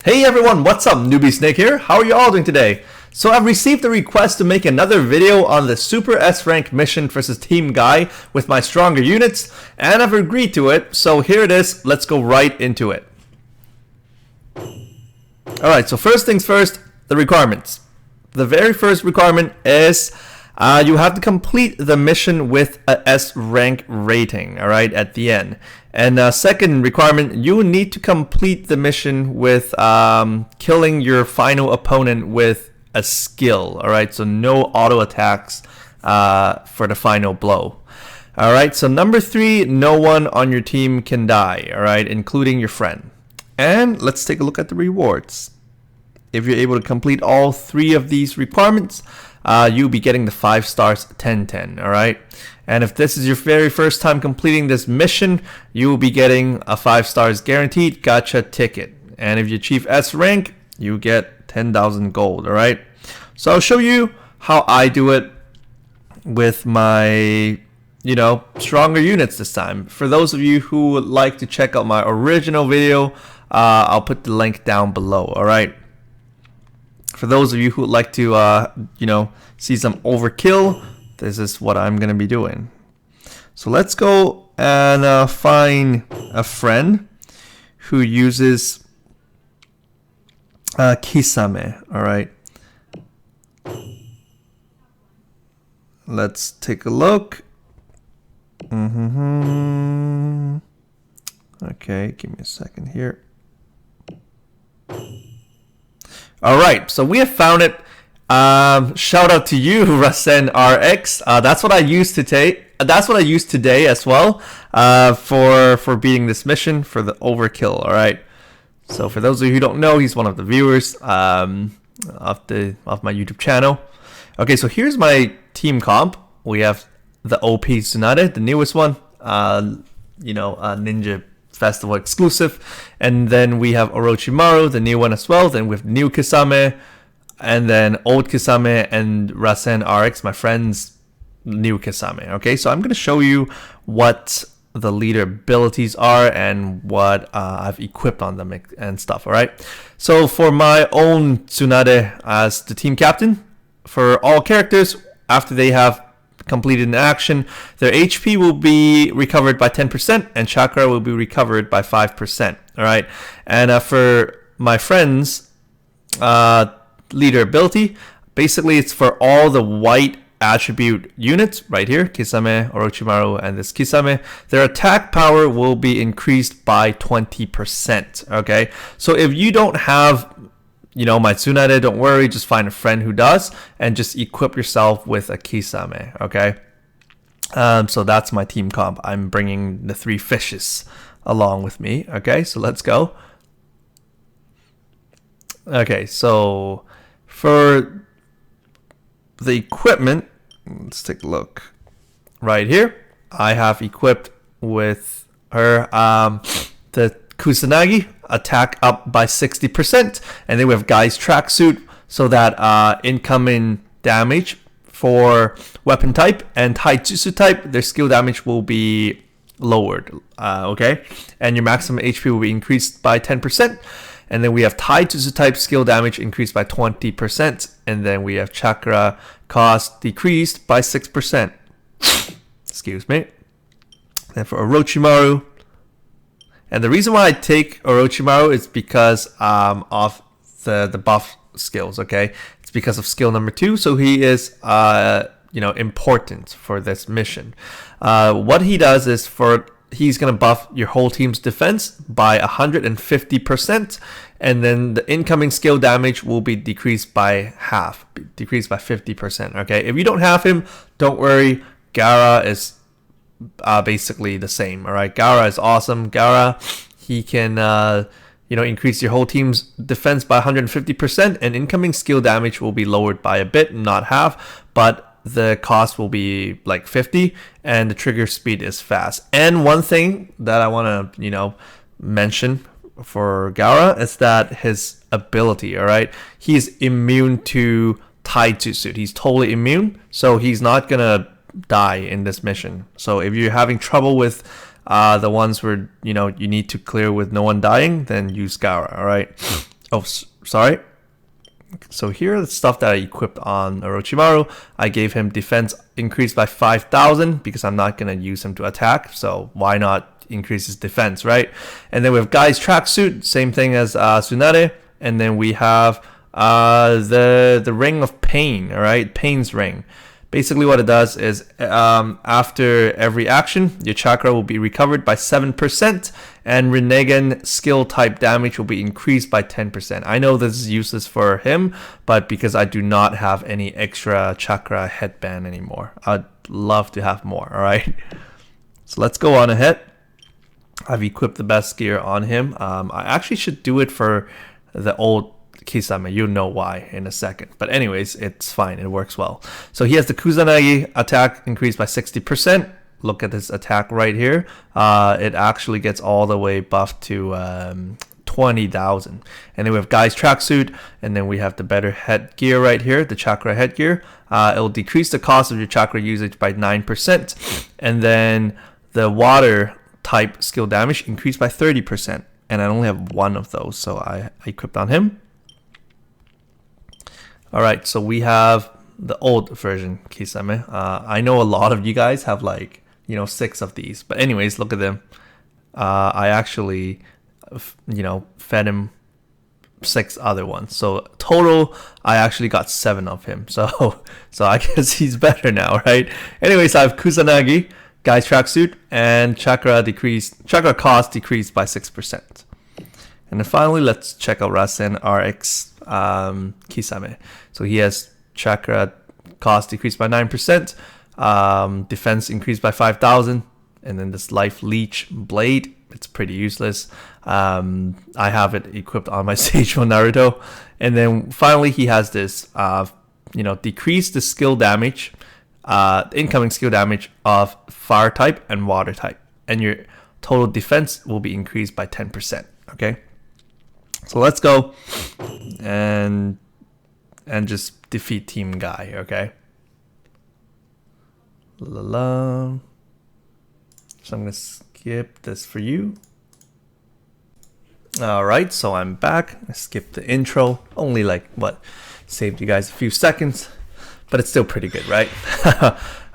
Hey everyone, what's up? Newbie Snake here. How are you all doing today? So I've received a request to make another video on the Super S rank mission versus Team Gai with my stronger units, and I've agreed to it, so here it is. Let's go right into it. Alright, so first things first, the requirements. The very first requirement is you have to complete the mission with a S rank rating, alright, at the end. And second requirement, you need to complete the mission with killing your final opponent with a skill, alright, so no auto attacks for the final blow. Alright, so number 3, no one on your team can die, alright, including your friend. And let's take a look at the rewards. If you're able to complete all 3 of these requirements, you'll be getting the 5 stars 10-10, alright? And if this is your very first time completing this mission, you will be getting a 5 stars guaranteed gacha ticket. And if you achieve S rank, you get 10,000 gold, alright? So I'll show you how I do it with my, stronger units this time. For those of you who would like to check out my original video, I'll put the link down below, alright? For those of you who would like to, see some overkill, this is what I'm going to be doing. So let's go and find a friend who uses Kisame, alright? Let's take a look. Okay, give me a second here. Alright, so we have found it. Shout out to you, Rasen RX. That's what I used today. That's what I used today as well. For beating this mission for the overkill. All right. So for those of you who don't know, he's one of the viewers of my YouTube channel. Okay, so here's my team comp. We have the OP Tsunade, the newest one. Ninja Festival exclusive, and then we have Orochimaru, the new one as well. Then with new Kisame. And then old Kisame and Rasen RX, my friend's new Kisame. Okay, so I'm going to show you what the leader abilities are and what I've equipped on them and stuff, alright? So for my own Tsunade as the team captain, for all characters, after they have completed an action, their HP will be recovered by 10% and chakra will be recovered by 5%, alright? And for my friends, leader ability, basically it's for all the white attribute units right here, Kisame, Orochimaru, and this Kisame. Their attack power will be increased by 20%. Okay, so if you don't have, my Tsunade, don't worry, just find a friend who does, and just equip yourself with a Kisame. Okay, so that's my team comp. I'm bringing the 3 fishes along with me. Okay, so let's go. Okay, so for the equipment, let's take a look. Right here, I have equipped with her the Kusanagi, attack up by 60%, and then we have Gai's tracksuit, so that incoming damage for weapon type and Taijutsu type, their skill damage will be lowered. Okay, and your maximum HP will be increased by 10%. And then we have Taijutsu type skill damage increased by 20%. And then we have chakra cost decreased by 6%. Excuse me. And for Orochimaru. And the reason why I take Orochimaru is because of the buff skills, okay? It's because of skill number 2. So he is, important for this mission. What he does is he's going to buff your whole team's defense by 150%, and then the incoming skill damage will be decreased by half, decreased by 50%, okay? If you don't have him, don't worry, Gaara is basically the same, all right? Gaara is awesome. Gaara, he can, increase your whole team's defense by 150%, and incoming skill damage will be lowered by a bit, not half, but the cost will be like 50, and the trigger speed is fast. And one thing that I want to, mention for Gaara is that his ability, all right? He's immune to Taijutsu. He's totally immune, so he's not going to die in this mission. So if you're having trouble with the ones where you need to clear with no one dying, then use Gaara. All right. Oh, sorry. So here are the stuff that I equipped on Orochimaru. I gave him defense increased by 5,000 because I'm not going to use him to attack. So why not increase his defense, right? And then we have Gai's tracksuit, same thing as Tsunade. And then we have the Ring of Pain, all right? Pain's Ring. Basically what it does is after every action, your chakra will be recovered by 7% and Rinnegan skill type damage will be increased by 10%. I know this is useless for him, but because I do not have any extra chakra headband anymore. I'd love to have more, all right? So let's go on ahead. I've equipped the best gear on him. I actually should do it for the old Kisame. You'll know why in a second. But anyways, it's fine. It works well. So he has the Kusanagi attack increased by 60%. Look at this attack right here. It actually gets all the way buffed to 20,000. And then we have Gai's tracksuit. And then we have the better headgear right here, the chakra headgear. It will decrease the cost of your chakra usage by 9%. And then the water type skill damage increased by 30%. And I only have one of those, so I equipped on him. Alright, so we have the old version Kisame. I know a lot of you guys have 6 of these. But anyways, look at them. I actually, fed him 6 other ones. So total, I actually got 7 of him. So I guess he's better now, right? Anyways, I have Kusanagi, Gai's tracksuit, and chakra cost decreased by 6%. And then finally, let's check out Rasen RX Kisame. So he has chakra cost decreased by 9%, defense increased by 5,000, and then this life leech blade, it's pretty useless. I have it equipped on my Sage Mode Naruto. And then finally he has this decrease the skill damage, incoming skill damage of fire type and water type, and your total defense will be increased by 10%. Okay, so let's go and just defeat Team Gai. Okay, so I'm gonna skip this for you. Alright, so I'm back. I skipped the intro, only saved you guys a few seconds, but it's still pretty good, right?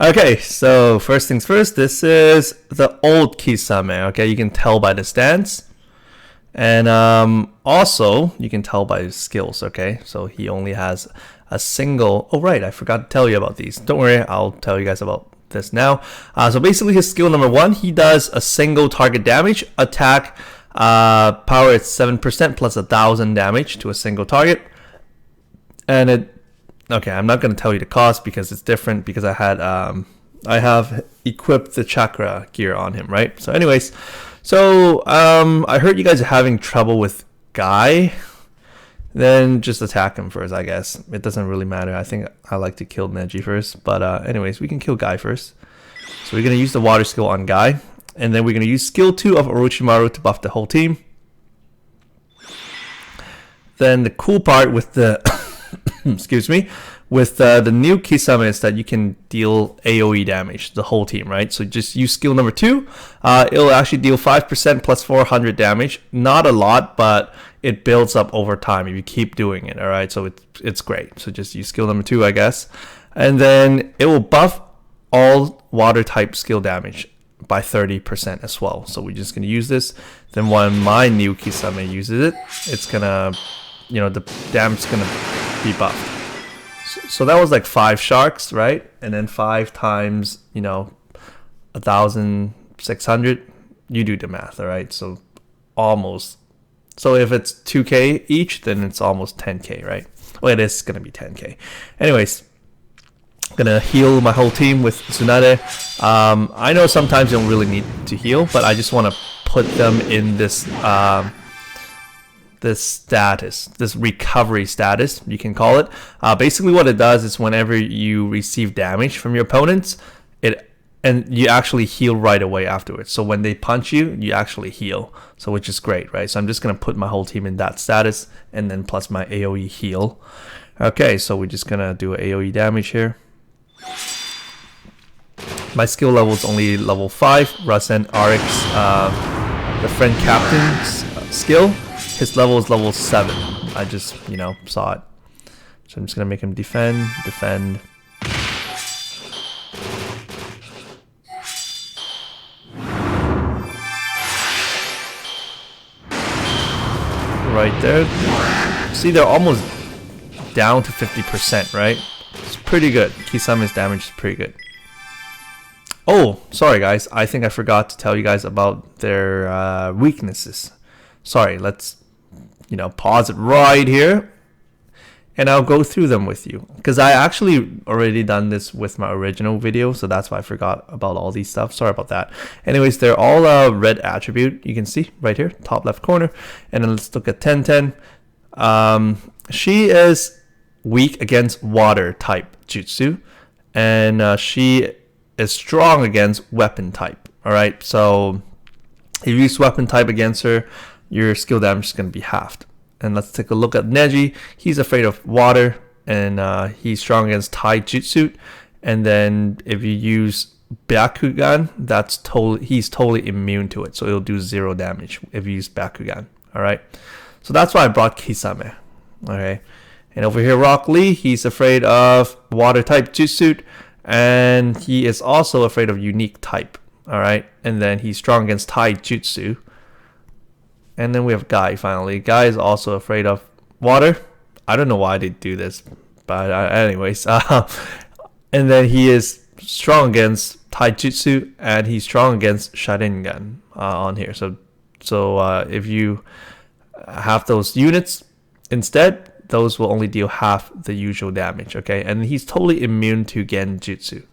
Okay, so first things first, this is the old Kisame. Okay, you can tell by the stance, and also you can tell by his skills. Okay, so he only has a single. Oh right, I forgot to tell you about these. Don't worry, I'll tell you guys about this now. So basically his skill number 1, he does a single target damage attack, power is 7% plus 1,000 damage to a single target. And okay, I'm not going to tell you the cost because it's different, because I have equipped the chakra gear on him, right? So anyways, I heard you guys are having trouble with Gai. Then just attack him first, I guess. It doesn't really matter. I think I like to kill Neji first. But anyways, we can kill Gai first. So we're going to use the water skill on Gai. And then we're going to use skill 2 of Orochimaru to buff the whole team. Then the cool part with the excuse me, with the new Kisame is that you can deal AoE damage to the whole team, right? So just use skill number 2. It'll actually deal 5% plus 400 damage. Not a lot, but it builds up over time if you keep doing it, all right? So it's great. So just use skill number 2, I guess. And then it will buff all water type skill damage by 30% as well. So we're just going to use this. Then when my new Kisame uses it, it's going to, the damage is going to be buffed. So that was 5 sharks, right? And then 5 times, 1,600. You do the math, all right? So almost. So if it's 2k each, then it's almost 10k, right? Well, it is going to be 10k. Anyways, I'm going to heal my whole team with Tsunade. I know sometimes you don't really need to heal, but I just want to put them in this this recovery status, you can call it. Basically what it does is whenever you receive damage from your opponents, and you actually heal right away afterwards. So when they punch you, you actually heal. So which is great, right? So I'm just going to put my whole team in that status, and then plus my AoE heal. Okay, so we're just going to do AoE damage here. My skill level is only level 5. Rasen RX, the friend captain's skill, his level is level 7. I just, you know, saw it. So I'm just gonna make him defend. Right there. See, they're almost down to 50%, right? It's pretty good. Kisame's damage is pretty good. Oh, sorry guys. I think I forgot to tell you guys about their weaknesses. Sorry, let's, you know, pause it right here. And I'll go through them with you. Because I actually already done this with my original video. So that's why I forgot about all these stuff. Sorry about that. Anyways, they're all red attribute. You can see right here, top left corner. And then let's look at 1010. She is weak against water type jutsu. And she is strong against weapon type. Alright, so if you use weapon type against her, your skill damage is going to be halved. And let's take a look at Neji. He's afraid of water, and he's strong against taijutsu. And then if you use Bakugan, he's totally immune to it. So it'll do 0 damage if you use Bakugan. Alright. So that's why I brought Kisame. Okay. And over here, Rock Lee, he's afraid of water type jutsu. And he is also afraid of unique type. Alright. And then he's strong against taijutsu. And then we have Guy finally. Guy is also afraid of water. I don't know why they do this, but anyways. And then he is strong against taijutsu, and he's strong against Sharingan on here. So if you have those units instead, those will only deal half the usual damage. Okay, and he's totally immune to Genjutsu.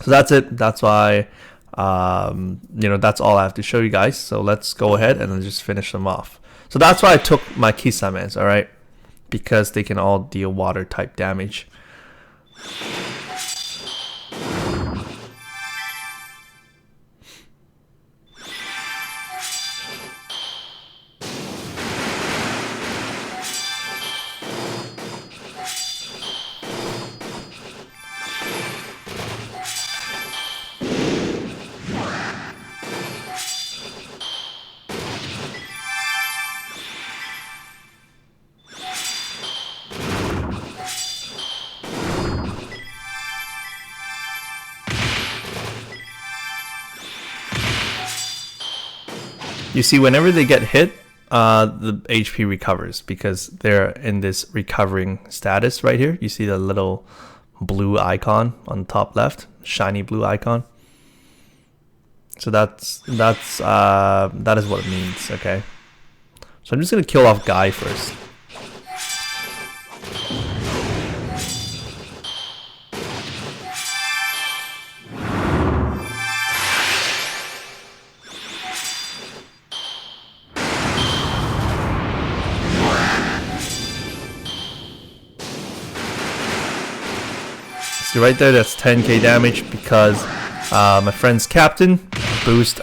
So that's it. That's why. You know, that's all I have to show you guys. So let's go ahead and just finish them off. So that's why I took my Kisames, alright? Because they can all deal water type damage. You see, whenever they get hit, the HP recovers because they're in this recovering status right here. You see the little blue icon on the top left, shiny blue icon. So that is what it means. Okay. So I'm just gonna kill off Guy first. See right there, that's 10k damage because my friend's captain boost,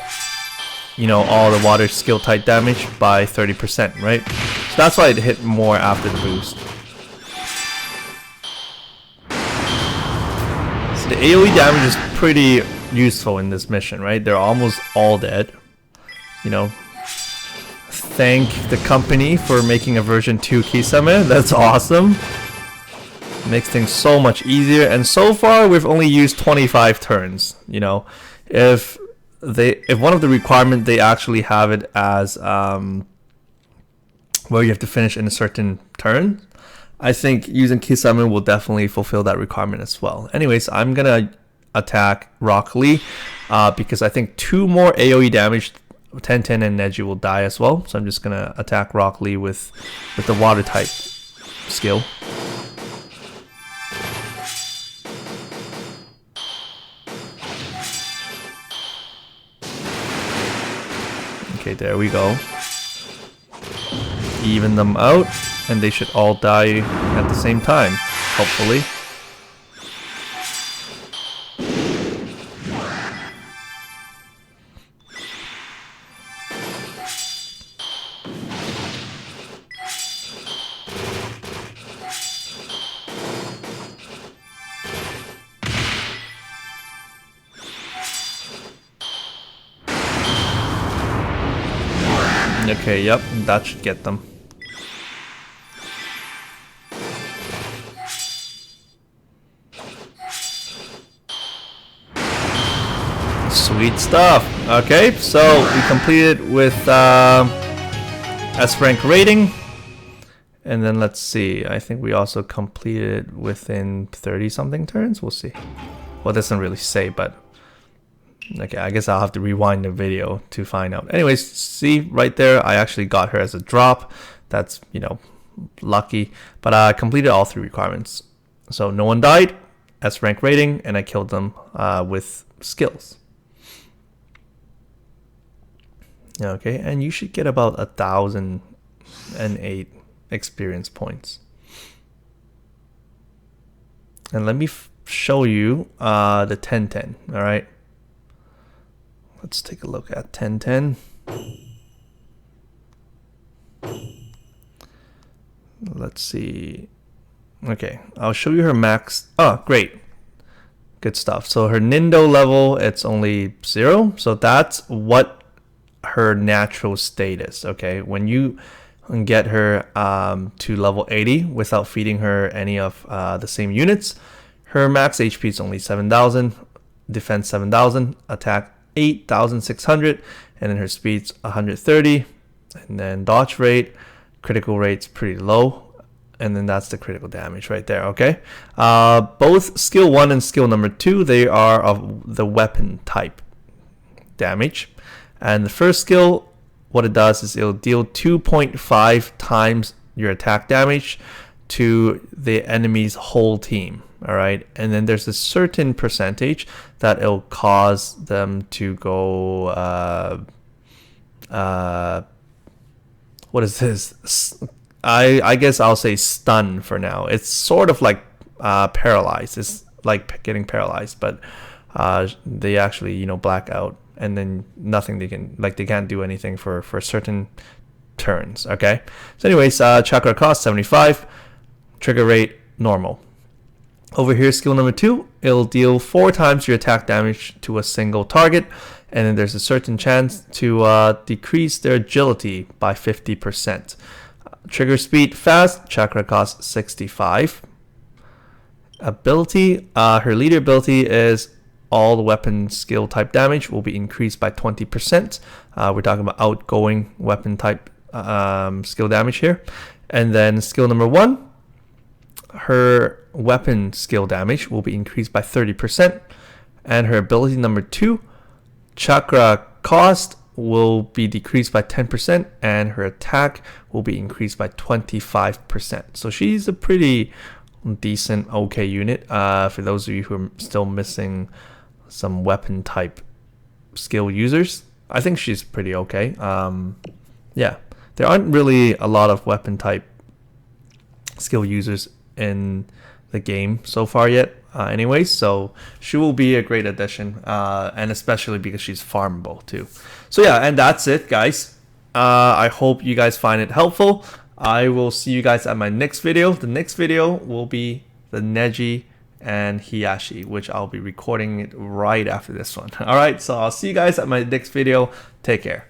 you know, all the water skill type damage by 30%, right? So that's why it hit more after the boost. So the AoE damage is pretty useful in this mission, right? They're almost all dead. You know, thank the company for making a version 2 Kisame. That's awesome. Makes things so much easier, and so far we've only used 25 turns. You know, if one of the requirements they actually have it as where you have to finish in a certain turn, I think using Kisame will definitely fulfill that requirement as well. Anyways, I'm gonna attack Rock Lee because I think 2 more AoE damage, 1010 and Neji will die as well. So I'm just gonna attack Rock Lee with the water type skill. Okay, there we go. Even them out, and they should all die at the same time, hopefully. Okay, yep, that should get them. Sweet stuff. Okay, so we completed with S rank rating. And then let's see, I think we also completed within 30 something turns. We'll see. Well, it doesn't really say, but okay, I guess I'll have to rewind the video to find out. Anyways, see right there, I actually got her as a drop. That's, you know, lucky, but I completed all 3 requirements. So no one died, S rank rating, and I killed them with skills. Okay, and you should get about 1,008 experience points. And let me show you the 10-10. All right, let's take a look at 10-10. Let's see. Okay, I'll show you her max. Oh, great. Good stuff. So her Nindo level, it's only 0. So that's what her natural state is. Okay, when you get her to level 80 without feeding her any of the same units, her max HP is only 7,000, defense 7,000, attack 8,600, and then her speed's 130, and then dodge rate, critical rate's pretty low, and then that's the critical damage right there. Okay, both skill 1 and skill number 2, they are of the weapon type damage, and the first skill, what it does is it'll deal 2.5 times your attack damage to the enemy's whole team. All right, and then there's a certain percentage that it'll cause them to go what is this? I guess I'll say stun for now. It's sort of like paralyzed. It's like getting paralyzed, but they actually, you know, black out, and then nothing they can't do anything for certain turns. Okay, so anyways, chakra cost 75, trigger rate normal. Over here, skill number 2, it'll deal 4 times your attack damage to a single target, and then there's a certain chance to decrease their agility by 50%. Trigger speed fast, chakra cost 65. Ability, her leader ability is all the weapon skill type damage will be increased by 20%. We're talking about outgoing weapon type skill damage here. And then skill number 1, her weapon skill damage will be increased by 30%. And her ability number 2, chakra cost, will be decreased by 10%, and her attack will be increased by 25%. So she's a pretty decent, okay unit. For those of you who are still missing some weapon type skill users, I think she's pretty okay. Yeah, there aren't really a lot of weapon type skill users in the game so far yet. Anyways, so she will be a great addition, and especially because she's farmable too. So yeah, and that's it, guys. I hope you guys find it helpful. I will see you guys at my next video. The next video will be the Neji and Hiyashi, which I'll be recording it right after this one. All right, so I'll see you guys at my next video. Take care.